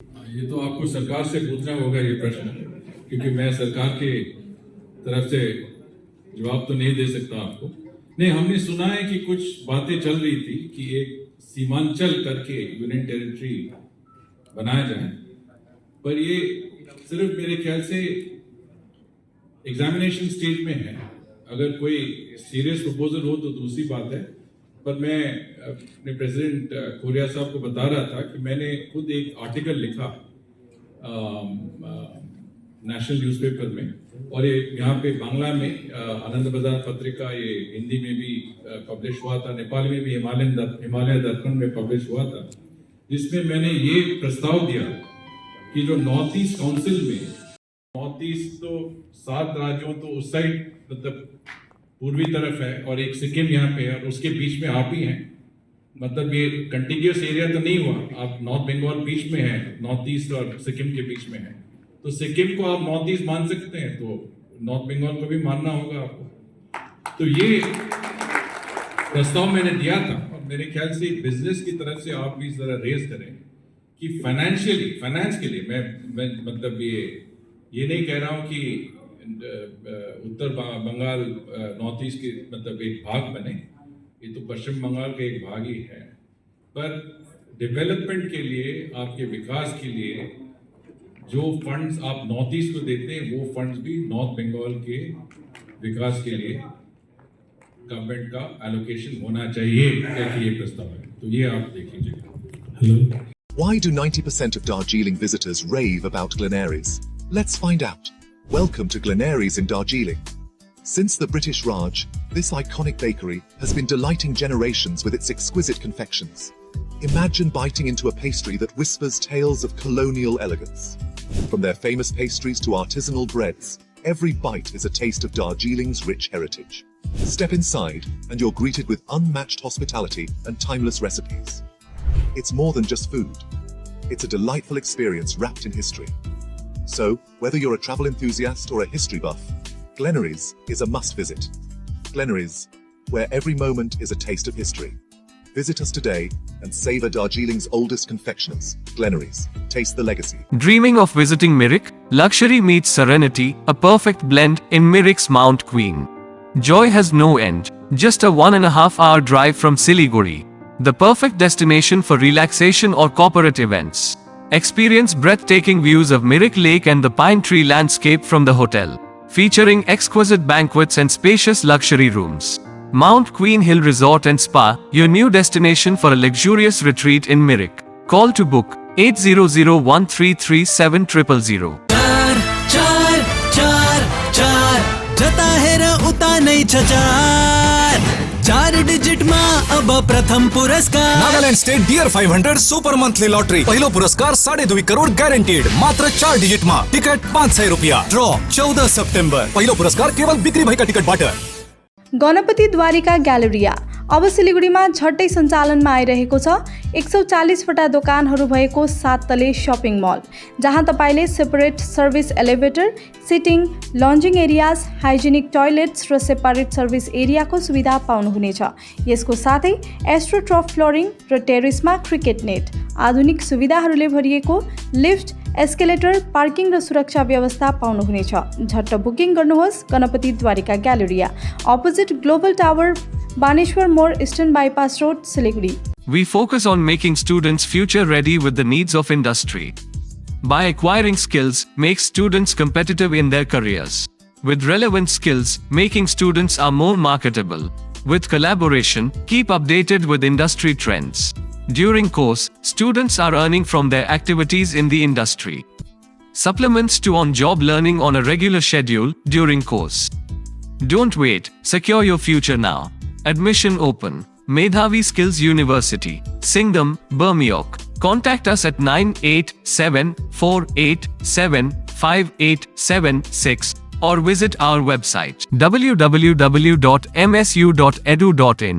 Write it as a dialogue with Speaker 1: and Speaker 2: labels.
Speaker 1: ये तो आपको सरकार से पूछना होगा ये प्रश्न, क्योंकि मैं सरकार के तरफ से जवाब तो नहीं दे सकता आपको। नहीं, हमने सुना है कि कुछ बातें चल रही थी कि एक सीमांचल करके यूनियन टेरिटरी बनाया जाए, पर ये सिर्फ मेरे ख्याल से एग्जामिनेशन स्टेज में है। अगर कोई सीरियस प्रपोजल हो तो दूसरी बात है, पर मैं अपने प्रेसिडेंट कोरिया साहब को बता रहा था कि मैंने खुद एक आर्टिकल लिखा नेशनल न्यूज़पेपर में, और ये यहाँ पे बांग्ला में आनंद बाजार पत्रिका, ये हिंदी में भी पब्लिश हुआ था, नेपाली में भी हिमालय दर्पण में पब्लिश हुआ था, जिसमें मैंने ये प्रस्ताव दिया कि जो नॉर्थ ईस्ट काउंसिल में, नॉर्थ ईस्ट तो 7 राज्यों तो उस साइड मतलब पूर्वी तरफ है और एक सिक्किम यहाँ पे है, और उसके बीच में आप ही हैं, मतलब ये कंटिन्यूस एरिया तो नहीं हुआ, आप नॉर्थ बंगाल बीच में है, नॉर्थ ईस्ट और सिक्किम के बीच में है, तो सिक्किम को आप नॉर्थ ईस्ट मान सकते हैं, तो नॉर्थ बंगाल को भी मानना होगा आपको। तो ये प्रस्ताव मैंने दिया था, और मेरे ख्याल से बिजनेस की तरफ से आप भी जरा रेज करें कि फाइनेंस के लिए मैं मतलब ये नहीं कह रहा हूँ कि उत्तर बंगाल नॉर्थ ईस्ट के मतलब एक भाग बने, ये तो पश्चिम बंगाल का एक भाग ही है, पर डेवलपमेंट के लिए, आपके विकास के लिए जो फंड्स आप नॉर्थ ईस्ट को देते हैं, वो फंड्स भी नॉर्थ बंगाल के विकास के लिए गवर्नमेंट का एलोकेशन होना चाहिए, ऐसे ये प्रस्ताव है। तो ये आप देख लीजिएगा। Hello.
Speaker 2: Why do 90% of Darjeeling visitors rave about Glenaries? Let's find out. Welcome to Glenaries in Darjeeling. Since the British Raj, this iconic bakery has been delighting generations with its exquisite confections. Imagine biting into a pastry that whispers tales of colonial elegance. From their famous pastries to artisanal breads, every bite is a taste of Darjeeling's rich heritage. Step inside, and you're greeted with unmatched hospitality and timeless recipes. It's more than just food. It's a delightful experience wrapped in history. So, whether you're a travel enthusiast or a history buff, Glenaries is a must visit. Glenaries, where every moment is a taste of history. Visit us today and savor Darjeeling's oldest confectioners. Glenaries, taste the legacy.
Speaker 3: Dreaming of visiting Mirik? Luxury meets serenity, a perfect blend in Mirik's Mount Queen. Joy has no end. Just a 1.5 hour drive from Siliguri. The perfect destination for relaxation or corporate events. Experience breathtaking views of Mirik Lake and the pine tree landscape from the hotel, featuring exquisite banquets and spacious luxury rooms. Mount Queen Hill Resort and Spa, your new destination for a luxurious retreat in Mirik. Call to book 8001337000.
Speaker 4: जता है र उता नहीं छचार 4 digit मा अब प्रथम पुरस्कार
Speaker 5: Nagaland state dear 500 super monthly lottery पहिलो पुरस्कार 2.5 करोड ग्यारेंटेड मात्र 4 डिजिट मा टिकट 500 रुपैयाँ ड्र 14 सेप्टेम्बर पहिलो पुरस्कार केवल बिक्री भएका टिकटबाट।
Speaker 6: गणपति द्वारिका ग्यालेरिया अब सिलिगुडीमा झट्टै सञ्चालनमा आइरहेको छ। 140 वटा दोकानहरू भएको 7 तले शपिङ मल, जहाँ तपाईले separate service elevator, sitting, lounging areas, hygienic toilets र सेपरेट सर्भिस एरियाको सुविधा पाउनुहुनेछ। यसको साथै एस्ट्रोट्रफ फ्लोरिङ र टेरेसमा क्रिकेट नेट, आधुनिक सुविधाहरूले भरिएको लिफ्ट, एस्केलेटर, पार्किङ र सुरक्षा व्यवस्था पाउनुहुनेछ। झट्ट बुकिङ गर्नुहोस्। Ganapati Dwarika Galleria, opposite Global Tower, Baneshwar Mor, Eastern Bypass Road, Siliguri.
Speaker 3: We focus on making students future ready with the needs of industry. By acquiring skills, make students competitive in their careers. With relevant skills, making students are more marketable. With collaboration, keep updated with industry trends. During course, students are earning from their activities in the industry. Supplements to on-job learning on a regular schedule during course. Don't wait, secure your future now. Admission open. Medhavi Skills University, Singham, Bermioc. Contact us at 9874875876 or visit our website www.msu.edu.in.